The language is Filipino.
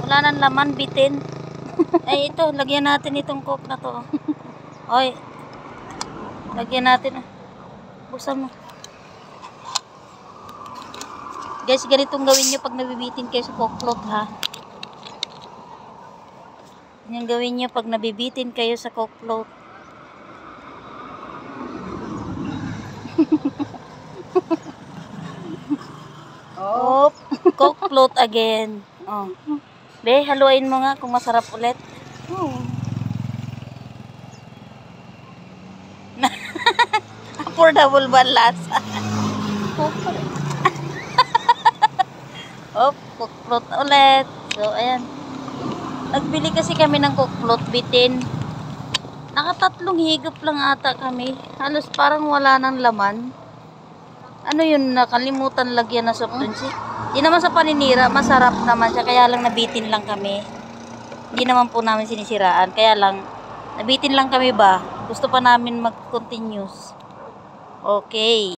Wala nang laman, bitin. Ay, ito, lagyan natin itong coke na to. Oy. Lagyan natin. Buksan mo. Guys, ganitong gawin nyo pag nabibitin kayo sa coke float, ha. Yan gawin nyo pag nabibitin kayo sa coke float. Oh, coke float again. Oh. Be, haluin mo nga kung masarap ulit. Oh. Affordable ba lasa? Oh, coke float ulit. So, ayan. Nagbili kasi kami ng coke float, bitin. Nakatatlong higop lang ata kami. Halos parang wala nang laman. Ano yun, nakalimutan lagyan na soft drinks. Di naman sa paninira, masarap naman siya. Kaya lang nabitin lang kami. Hindi naman po namin sinisiraan. Kaya lang, nabitin lang kami ba? Gusto pa namin mag-continuous. Okay.